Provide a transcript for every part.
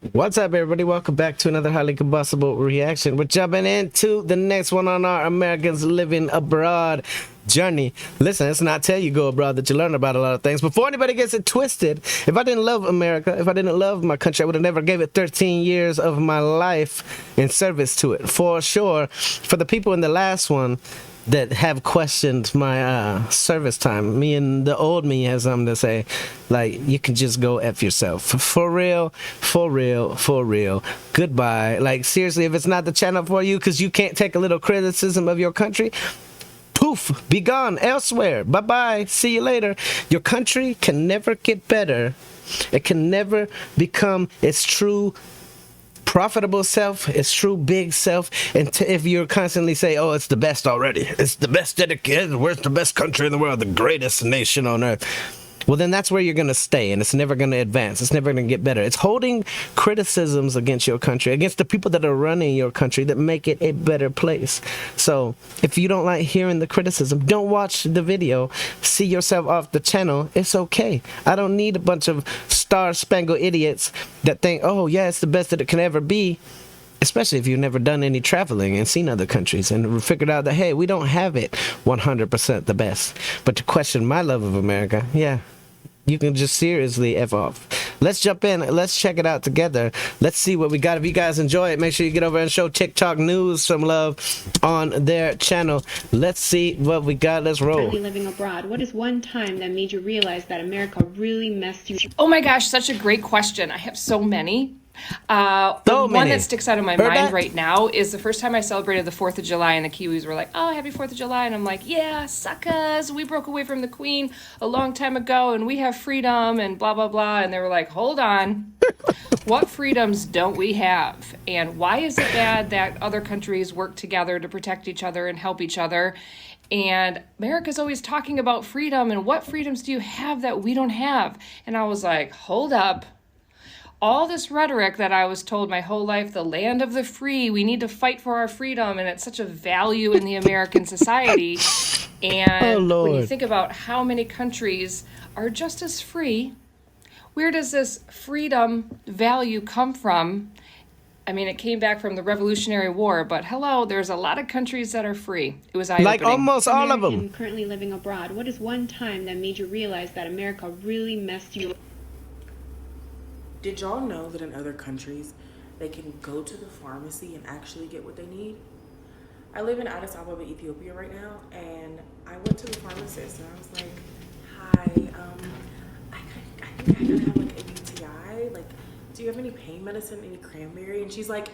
What's up, everybody? Welcome back to another highly combustible reaction. We're jumping into the next one on our Americans Living Abroad journey. Listen, let's not tell you go abroad that you learn about a lot of things. Before anybody gets it twisted, if I didn't love America, if I didn't love my country, I would have never gave it 13 years of my life in service to it. For sure, for the people in the last one that have questioned my service time, me and the old me has something to say, like, you can just go F yourself. For real, for real, for real. Goodbye. Like, seriously, if it's not the channel for you because you can't take a little criticism of your country, poof, be gone elsewhere. Bye-bye. See you later. Your country can never get better. It can never become its true profitable self, its true big self, and if you're constantly say, oh, it's the best already, it's the best dedicated, we're the best country in the world, the greatest nation on earth, well, then that's where you're going to stay, and it's never going to advance. It's never going to get better. It's holding criticisms against your country, against the people that are running your country, that make it a better place. So if you don't like hearing the criticism, don't watch the video. See yourself off the channel. It's okay. I don't need a bunch of star-spangled idiots that think, oh, yeah, it's the best that it can ever be. Especially if you've never done any traveling and seen other countries and figured out that, hey, we don't have it 100% the best. But to question my love of America, yeah, you can just seriously F off. Let's jump in. Let's check it out together. Let's see what we got. If you guys enjoy it, make sure you get over and show TikTok News some love on their channel. Let's see what we got. Let's roll. Currently living abroad, what is one time that made you realize that America really messed you? Oh my gosh, such a great question. I have so many. The one that sticks out of my mind right now is the first time I celebrated the 4th of July, and the Kiwis were like, oh, happy 4th of July. And I'm like, yeah, suckers. We broke away from the Queen a long time ago, and we have freedom, and blah, blah, blah. And they were like, hold on. What freedoms don't we have? And why is it bad that other countries work together to protect each other and help each other? And America's always talking about freedom, and what freedoms do you have that we don't have? And I was like, hold up. All this rhetoric that I was told my whole life, the land of the free, we need to fight for our freedom, and it's such a value in the American society. And when you think about how many countries are just as free, where does this freedom value come from? I mean, it came back from the Revolutionary War, but hello, there's a lot of countries that are free. It was eye-opening. Like almost all of them. Currently living abroad, what is one time that made you realize that America really messed you up? Did y'all know that in other countries, they can go to the pharmacy and actually get what they need? I live in Addis Ababa, Ethiopia right now, and I went to the pharmacist and I was like, hi, I think I could have like a UTI. Like, do you have any pain medicine, any cranberry? And she's like,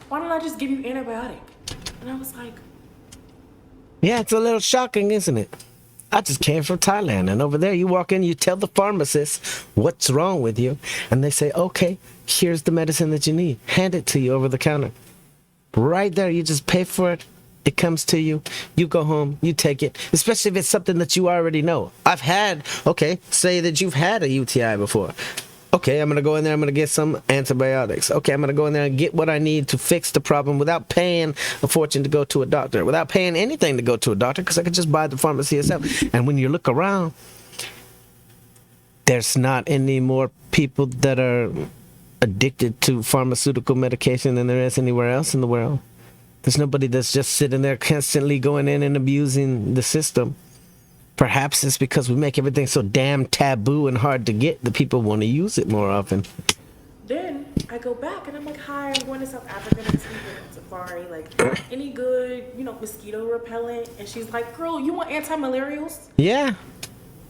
why don't I just give you antibiotic? And I was like, yeah, it's a little shocking, isn't it? I just came from Thailand, and over there you walk in, you tell the pharmacist what's wrong with you, and they say, okay, here's the medicine that you need. Hand it to you over the counter. Right there, you just pay for it. It comes to you. You go home, you take it, especially if it's something that you already know. Okay, say that you've had a UTI before. Okay, I'm going to go in there, I'm going to get some antibiotics. Okay, I'm going to go in there and get what I need to fix the problem without paying a fortune to go to a doctor, without paying anything to go to a doctor, because I could just buy at the pharmacy itself. And when you look around, there's not any more people that are addicted to pharmaceutical medication than there is anywhere else in the world. There's nobody that's just sitting there constantly going in and abusing the system. Perhaps it's because we make everything so damn taboo and hard to get that people want to use it more often. Then I go back and I'm like, hi, I'm going to South Africa next week on safari. Like, any good, mosquito repellent? And she's like, girl, you want anti-malarials? Yeah.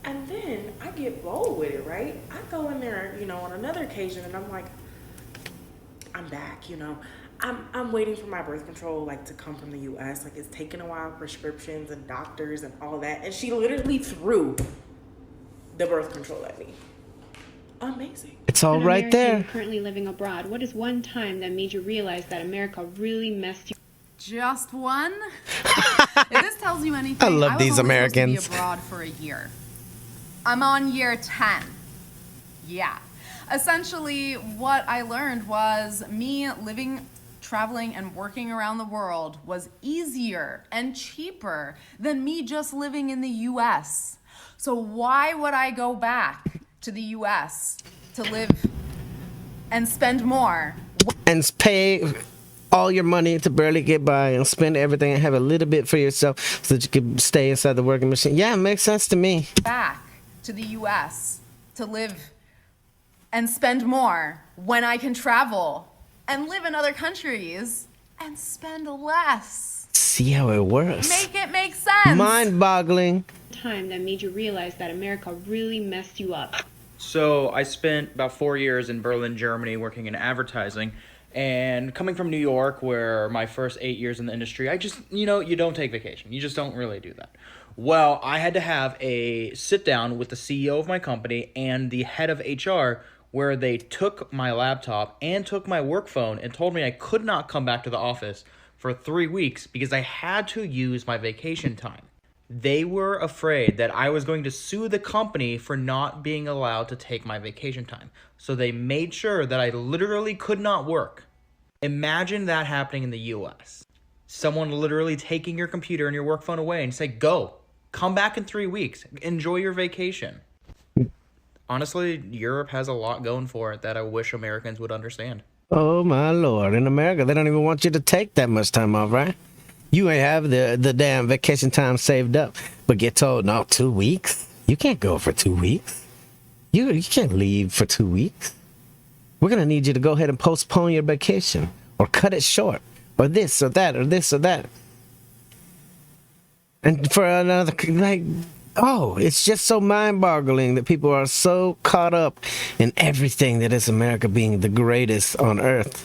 And then I get bold with it, right? I go in there, on another occasion, and I'm like, I'm back, I'm waiting for my birth control, to come from the U.S. Like, it's taken a while, prescriptions and doctors and all that. And she literally threw the birth control at me. Amazing. It's all right there. Currently living abroad, what is one time that made you realize that America really messed you up? Just one? If this tells you anything, I love these Americans. I was supposed to be abroad for a year. I'm on year 10. Yeah. Essentially, what I learned was me traveling and working around the world was easier and cheaper than me just living in the US. So why would I go back to the US to live and spend more. And pay all your money to barely get by and spend everything and have a little bit for yourself so that you can stay inside the working machine. Yeah, it makes sense to me. Back to the US to live and spend more when I can travel and live in other countries and spend less. See how it works. Make it make sense. Mind-boggling. Time that made you realize that America really messed you up. So I spent about 4 years in Berlin, Germany, working in advertising. And coming from New York, where my first 8 years in the industry, I just, you don't take vacation. You just don't really do that. Well, I had to have a sit down with the CEO of my company and the head of HR, where they took my laptop and took my work phone and told me I could not come back to the office for 3 weeks because I had to use my vacation time. They were afraid that I was going to sue the company for not being allowed to take my vacation time. So they made sure that I literally could not work. Imagine that happening in the US. Someone literally taking your computer and your work phone away and say, go, come back in 3 weeks, enjoy your vacation. Honestly, Europe has a lot going for it that I wish Americans would understand. Oh my Lord. In America, they don't even want you to take that much time off, right? You ain't have the damn vacation time saved up, but get told, no, 2 weeks? You can't go for 2 weeks. You can't leave for 2 weeks. We're going to need you to go ahead and postpone your vacation or cut it short or this or that or this or that. And for another, it's just so mind-boggling that people are so caught up in everything that is America being the greatest on earth.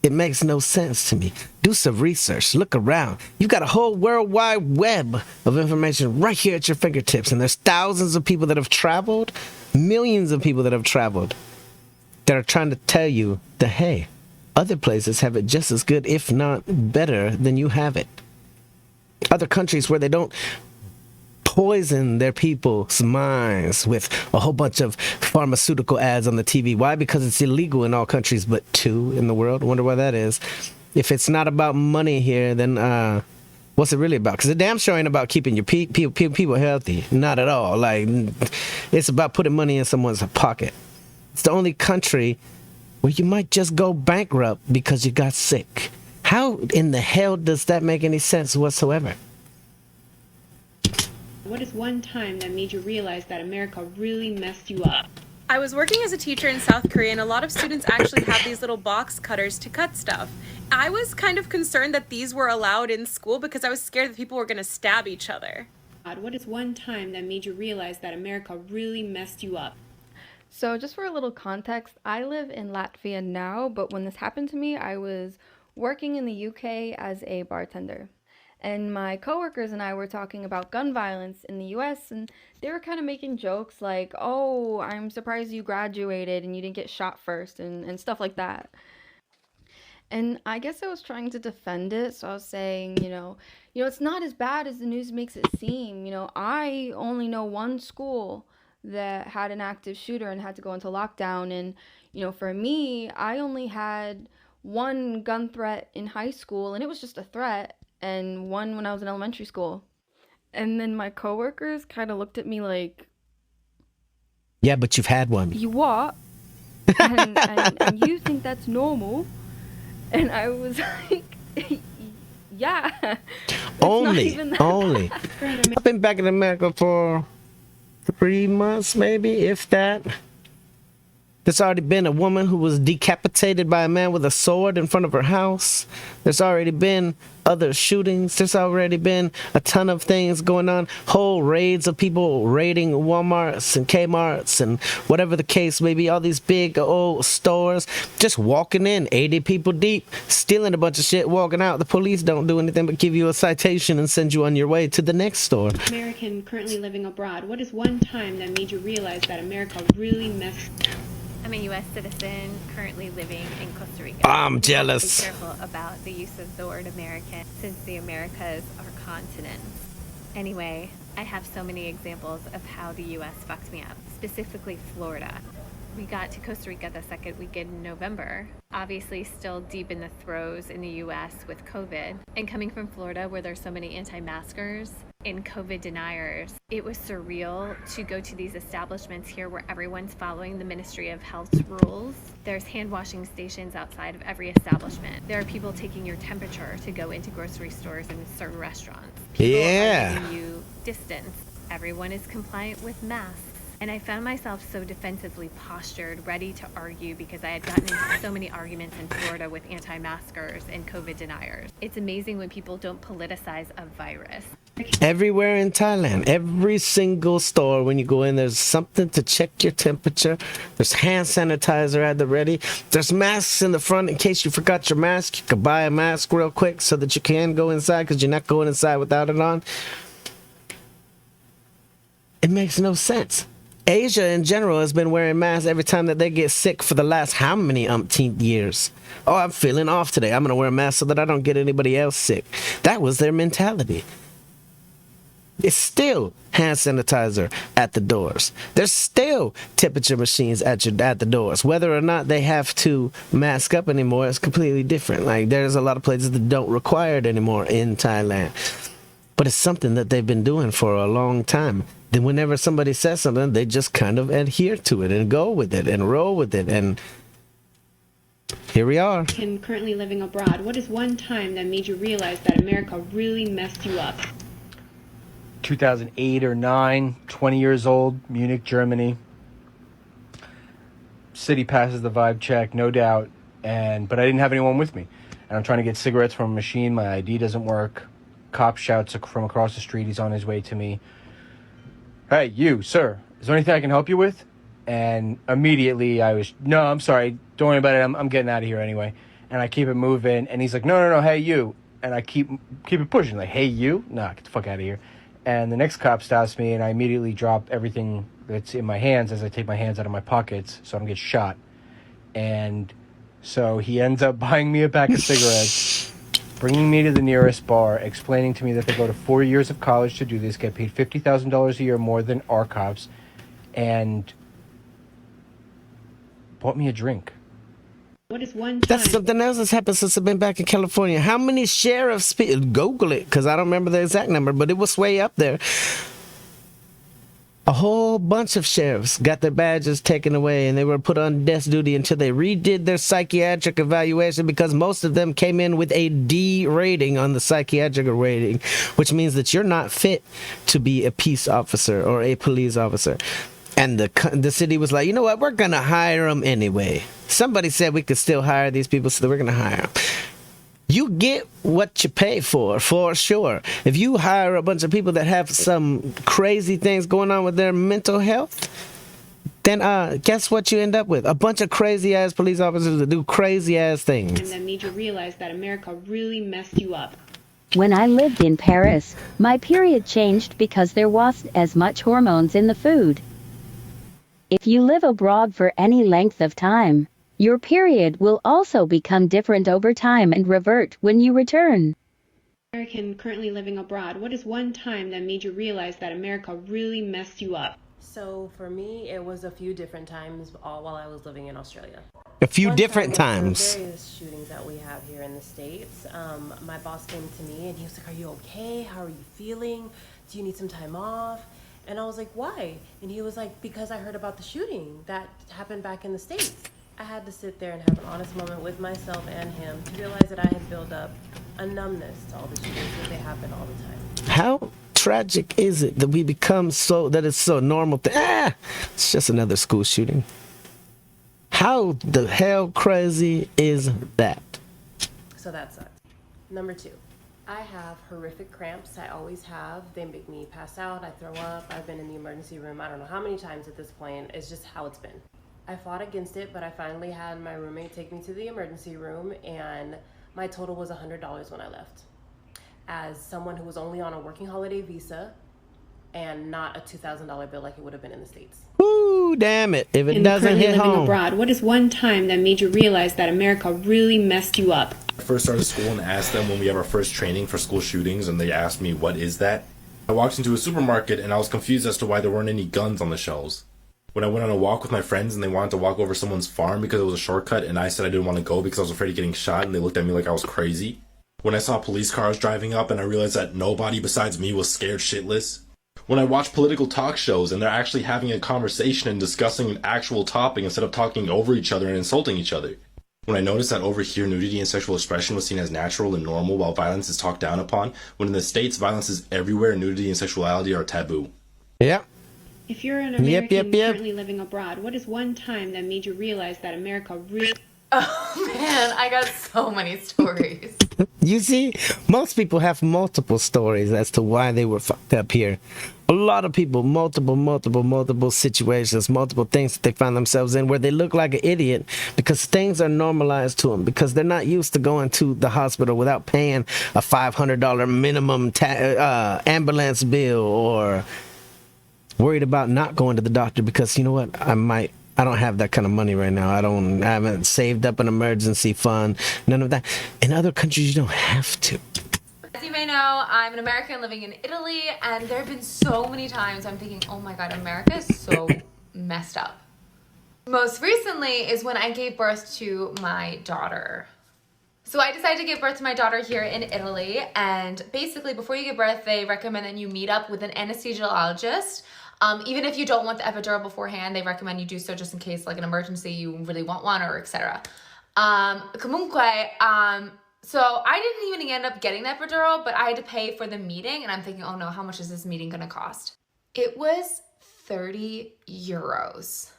It makes no sense to me. Do some research. Look around. You've got a whole worldwide web of information right here at your fingertips. And there's thousands of people that have traveled, millions of people that have traveled, that are trying to tell you that, hey, other places have it just as good, if not better, than you have it. Other countries where they don't poison their people's minds with a whole bunch of pharmaceutical ads on the TV. Why? Because it's illegal in all countries but 2 in the world. I wonder why that is. If it's not about money here, then what's it really about? Because the damn sure ain't about keeping your people healthy. Not at all. Like, it's about putting money in someone's pocket. It's the only country where you might just go bankrupt because you got sick. How in the hell does that make any sense whatsoever? What is one time that made you realize that America really messed you up? I was working as a teacher in South Korea, and a lot of students actually have these little box cutters to cut stuff. I was kind of concerned that these were allowed in school because I was scared that people were going to stab each other. What is one time that made you realize that America really messed you up? So just for a little context, I live in Latvia now, but when this happened to me, I was working in the UK as a bartender. And my coworkers and I were talking about gun violence in the US, and they were kind of making jokes like, oh, I'm surprised you graduated and you didn't get shot first, and stuff like that. And I guess I was trying to defend it, so I was saying, it's not as bad as the news makes it seem. I only know one school that had an active shooter and had to go into lockdown, and, for me, I only had one gun threat in high school, and it was just a threat, and one when I was in elementary school. And then my coworkers kind of looked at me like, yeah, but you've had one. You what? and you think that's normal? And I was like, yeah. Only. I've been back in America for 3 months, maybe, if that. There's already been a woman who was decapitated by a man with a sword in front of her house. There's already been other shootings. There's already been a ton of things going on. Whole raids of people raiding Walmarts and Kmarts and whatever the case may be. All these big old stores. Just walking in, 80 people deep, stealing a bunch of shit, walking out. The police don't do anything but give you a citation and send you on your way to the next store. American currently living abroad, what is one time that made you realize that America really messed up? I'm a U.S. citizen currently living in Costa Rica. I'm jealous. Be careful about the use of the word American since the Americas are continents. Anyway, I have so many examples of how the U.S. fucked me up, specifically Florida. We got to Costa Rica the second week in November, obviously still deep in the throes in the U.S. with COVID. And coming from Florida where there's so many anti-maskers, in COVID deniers. It was surreal to go to these establishments here where everyone's following the Ministry of Health's rules. There's hand washing stations outside of every establishment. There are people taking your temperature to go into grocery stores and certain restaurants. People are giving you distance. Everyone is compliant with masks. And I found myself so defensively postured, ready to argue because I had gotten into so many arguments in Florida with anti-maskers and COVID deniers. It's amazing when people don't politicize a virus. Everywhere in Thailand, every single store, when you go in, there's something to check your temperature. There's hand sanitizer at the ready. There's masks in the front in case you forgot your mask. You could buy a mask real quick so that you can go inside because you're not going inside without it on. It makes no sense. Asia in general has been wearing masks every time that they get sick for the last how many umpteenth years. Oh, I'm feeling off today. I'm going to wear a mask so that I don't get anybody else sick. That was their mentality. It's still hand sanitizer at the doors. There's still temperature machines at the doors. Whether or not they have to mask up anymore is completely different. Like, there's a lot of places that don't require it anymore in Thailand. But it's something that they've been doing for a long time. Then whenever somebody says something, they just kind of adhere to it and go with it and roll with it. And here we are. And currently living abroad, what is one time that made you realize that America really messed you up? 2008 or 9, 20 years old, Munich, Germany. City passes the vibe check, no doubt. But I didn't have anyone with me. And I'm trying to get cigarettes from a machine. My ID doesn't work. Cop shouts from across the street. He's on his way to me. Hey, you, sir, is there anything I can help you with? And immediately no, I'm sorry. Don't worry about it. I'm getting out of here anyway. And I keep it moving. And he's like, no, hey, you. And I keep it pushing. Like, hey, you? Nah, get the fuck out of here. And the next cop stops me, and I immediately drop everything that's in my hands as I take my hands out of my pockets so I don't get shot. And so he ends up buying me a pack of cigarettes, bringing me to the nearest bar, explaining to me that they go to 4 years of college to do this, get paid $50,000 a year more than our cops, and bought me a drink. What is one time? That's something else that's happened since I've been back in California. How many sheriffs, Google it, because I don't remember the exact number, but it was way up there. A whole bunch of sheriffs got their badges taken away and they were put on desk duty until they redid their psychiatric evaluation, because most of them came in with a D rating on the psychiatric rating, which means that you're not fit to be a peace officer or a police officer. And the city was like, you know what, we're going to hire them anyway. Somebody said we could still hire these people, so we're going to hire them. You get what you pay for sure. If you hire a bunch of people that have some crazy things going on with their mental health, then guess what you end up with? A bunch of crazy-ass police officers that do crazy-ass things. And that made you realize that America really messed you up. When I lived in Paris, my period changed because there wasn't as much hormones in the food. If you live abroad for any length of time, your period will also become different over time and revert when you return. American currently living abroad, what is one time that made you realize that America really messed you up? So for me, it was a few different times while I was living in Australia. A few different times. Various shootings that we have here in the States. My boss came to me and he was like, "Are you okay? How are you feeling? Do you need some time off?" And I was like, "Why?" And he was like, "Because I heard about the shooting that happened back in the States." I had to sit there and have an honest moment with myself and him to realize that I had built up a numbness to all the shootings because they happen all the time. How tragic is it that we become that it's so normal it's just another school shooting? How the hell crazy is that? So that sucks. Number 2, I have horrific cramps. I always have. They make me pass out. I throw up. I've been in the emergency room I don't know how many times at this point. It's just how it's been. I fought against it, but I finally had my roommate take me to the emergency room, and my total was $100 when I left. As someone who was only on a working holiday visa and not a $2,000 bill like it would have been in the States. Ooh, damn it. If it doesn't hit home. Abroad, what is one time that made you realize that America really messed you up? I first started school and asked them when we have our first training for school shootings, and they asked me, "What is that?" I walked into a supermarket and I was confused as to why there weren't any guns on the shelves. When I went on a walk with my friends and they wanted to walk over someone's farm because it was a shortcut, and I said I didn't want to go because I was afraid of getting shot, and they looked at me like I was crazy. When I saw police cars driving up and I realized that nobody besides me was scared shitless. When I watch political talk shows and they're actually having a conversation and discussing an actual topic instead of talking over each other and insulting each other. When I noticed that over here nudity and sexual expression was seen as natural and normal while violence is talked down upon, when in the States violence is everywhere and nudity and sexuality are taboo. Yep. If you're an American currently living abroad, what is one time that made you realize that America really... Oh man, I got so many stories. You see, most people have multiple stories as to why they were fucked up here. A lot of people, multiple situations, multiple things that they find themselves in where they look like an idiot because things are normalized to them, because they're not used to going to the hospital without paying a $500 minimum ambulance bill, or worried about not going to the doctor because, you know what, I don't have that kind of money right now. I haven't saved up an emergency fund, none of that. In other countries, you don't have to. As you may know, I'm an American living in Italy, and there have been so many times I'm thinking, oh my god, America is so messed up. Most recently is when I gave birth to my daughter. So I decided to give birth to my daughter here in Italy, and basically before you give birth, they recommend that you meet up with an anesthesiologist. Even if you don't want the epidural beforehand, they recommend you do so just in case, like an emergency, you really want one, or etc. So I didn't even end up getting the epidural, but I had to pay for the meeting, and I'm thinking, oh no, how much is this meeting gonna cost? It was 30 euros.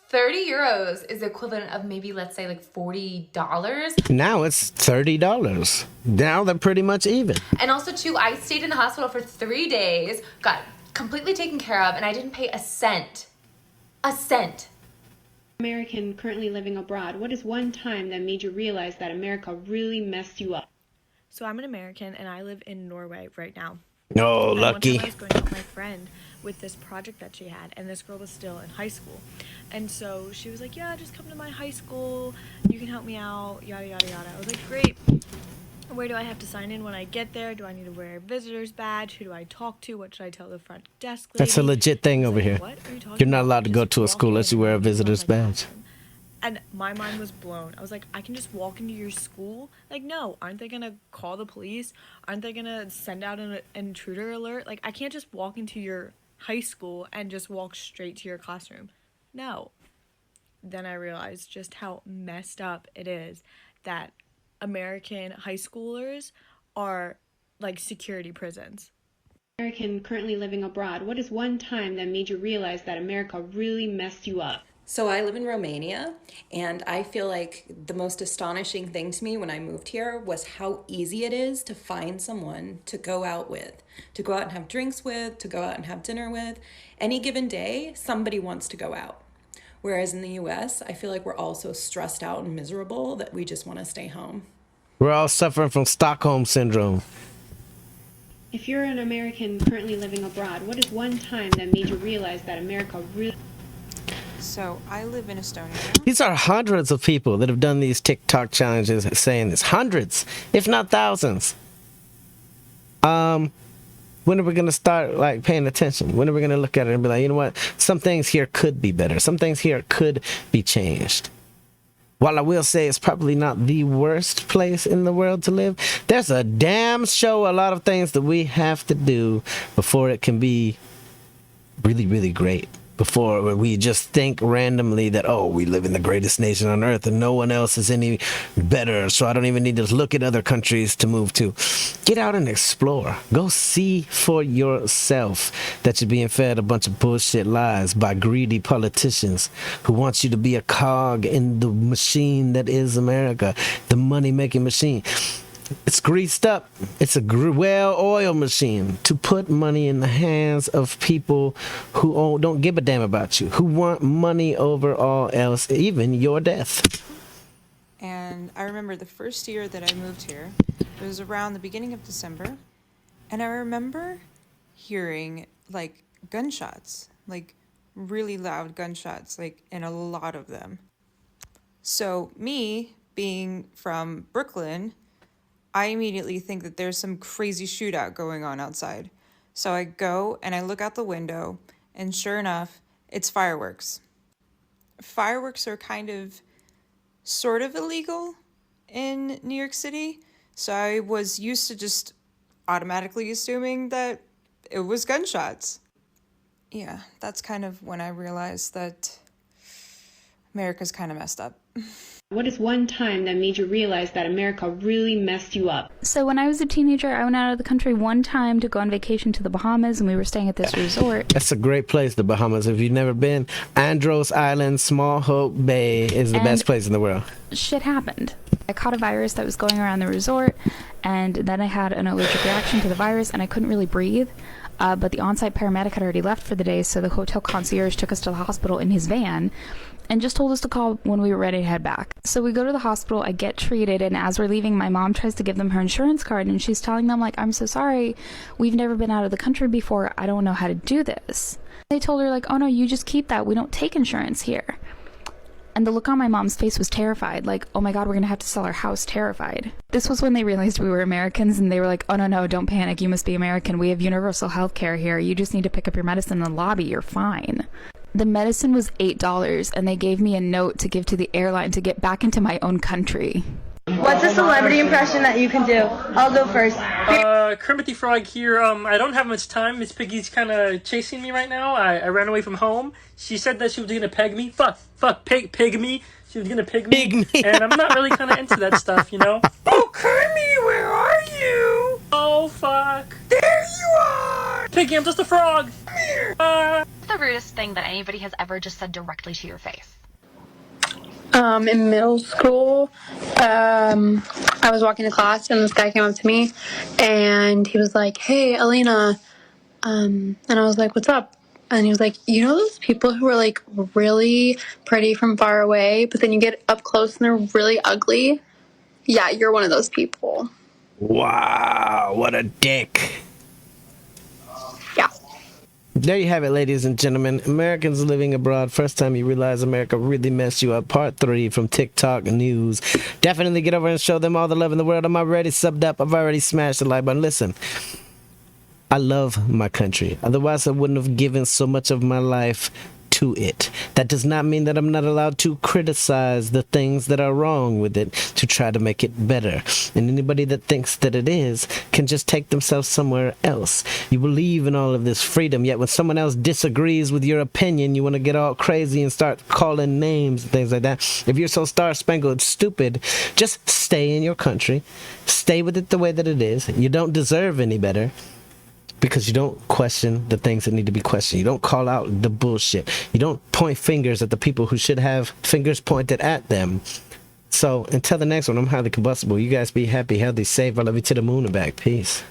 30 euros is the equivalent of maybe, let's say, like $40. Now it's $30. Now they're pretty much even. And also, too, I stayed in the hospital for 3 days, got completely taken care of, and I didn't pay a cent. A cent. American currently living abroad, what is one time that made you realize that America really messed you up? So I'm an American and I live in Norway right now. Oh, lucky. One time I was going out with my friend with this project that she had, and this girl was still in high school. And so she was like, yeah, just come to my high school, you can help me out, yada yada yada. I was like, great. Where do I have to sign in when I get there? Do I need to wear a visitor's badge? Who do I talk to? What should I tell the front desk lady? That's a legit thing over here. What are you talking You're not about? allowed to go to a school unless you wear a visitor's badge. And my mind was blown. I was like, I can just walk into your school? Like, no, aren't they gonna call the police? Aren't they gonna send out an intruder alert? Like, I can't just walk into your high school and just walk straight to your classroom. No. Then I realized just how messed up it is that American high schoolers are like security prisons. American currently living abroad, what is one time that made you realize that America really messed you up? So I live in Romania, and I feel like the most astonishing thing to me when I moved here was how easy it is to find someone to go out with, to go out and have drinks with, to go out and have dinner with. Any given day, somebody wants to go out. Whereas in the US, I feel like we're all so stressed out and miserable that we just want to stay home. We're all suffering from Stockholm Syndrome. If you're an American currently living abroad, what is one time that made you realize that America really... So I live in Estonia. These are hundreds of people that have done these TikTok challenges saying this. Hundreds, if not thousands. When are we going to start like paying attention? When are we going to look at it and be like, you know what? Some things here could be better. Some things here could be changed. While I will say it's probably not the worst place in the world to live, there's a damn show a lot of things that we have to do before it can be really, really great. Before we just think randomly that, oh, we live in the greatest nation on earth and no one else is any better, so I don't even need to look at other countries to move to. Get out and explore. Go see for yourself that you're being fed a bunch of bullshit lies by greedy politicians who want you to be a cog in the machine that is America, the money-making machine. It's greased up. It's a well-oiled machine to put money in the hands of people who don't give a damn about you, who want money over all else, even your death. And I remember the first year that I moved here, it was around the beginning of December, and I remember hearing like gunshots, like really loud gunshots, like, and a lot of them. So me being from Brooklyn, I immediately think that there's some crazy shootout going on outside. So I go and I look out the window, and sure enough, it's fireworks. Fireworks are kind of sort of illegal in New York City. So I was used to just automatically assuming that it was gunshots. Yeah, that's kind of when I realized that America's kind of messed up. What is one time that made you realize that America really messed you up? So when I was a teenager, I went out of the country one time to go on vacation to the Bahamas, and we were staying at this resort. That's a great place, the Bahamas. If you've never been, Andros Island, Small Hope Bay is the best place in the world. Shit happened. I caught a virus that was going around the resort, and then I had an allergic reaction to the virus, and I couldn't really breathe. But the on-site paramedic had already left for the day, so the hotel concierge took us to the hospital in his van and just told us to call when we were ready to head back. So we go to the hospital, I get treated, and as we're leaving, my mom tries to give them her insurance card, and she's telling them, like, I'm so sorry, we've never been out of the country before, I don't know how to do this. They told her, like, oh no, you just keep that, we don't take insurance here. And the look on my mom's face was terrified, like, oh my god, we're gonna have to sell our house, terrified. This was when they realized we were Americans, and they were like, oh no, don't panic, you must be American, we have universal health care here, you just need to pick up your medicine in the lobby, you're fine. The medicine was $8, and they gave me a note to give to the airline to get back into my own country. What's a celebrity impression that you can do? I'll go first. Kermit the Frog here. I don't have much time. Miss Piggy's kind of chasing me right now. I ran away from home. She said that she was gonna peg me. Pig me. She was gonna pig me. And I'm not really kind of into that stuff, you know? Oh, Kermit, where are you? Oh, fuck. There you are! Piggy, I'm just a frog. Come here. What's the rudest thing that anybody has ever just said directly to your face? In middle school, I was walking to class and this guy came up to me and he was like, hey, Elena. And I was like, what's up? And he was like, you know those people who are like really pretty from far away, but then you get up close and they're really ugly? Yeah, you're one of those people. Wow, what a dick. Yeah. There you have it, ladies and gentlemen. Americans living abroad. First time you realize America really messed you up. Part 3 from TikTok News. Definitely get over and show them all the love in the world. I'm already subbed up. I've already smashed the like button. Listen, I love my country. Otherwise, I wouldn't have given so much of my life to it. That does not mean that I'm not allowed to criticize the things that are wrong with it to try to make it better. And anybody that thinks that it is can just take themselves somewhere else. You believe in all of this freedom, yet when someone else disagrees with your opinion, you want to get all crazy and start calling names and things like that. If you're so star-spangled stupid, just stay in your country. Stay with it the way that it is. You don't deserve any better. Because you don't question the things that need to be questioned. You don't call out the bullshit. You don't point fingers at the people who should have fingers pointed at them. So until the next one, I'm highly combustible. You guys be happy, healthy, safe. I love you to the moon and back. Peace.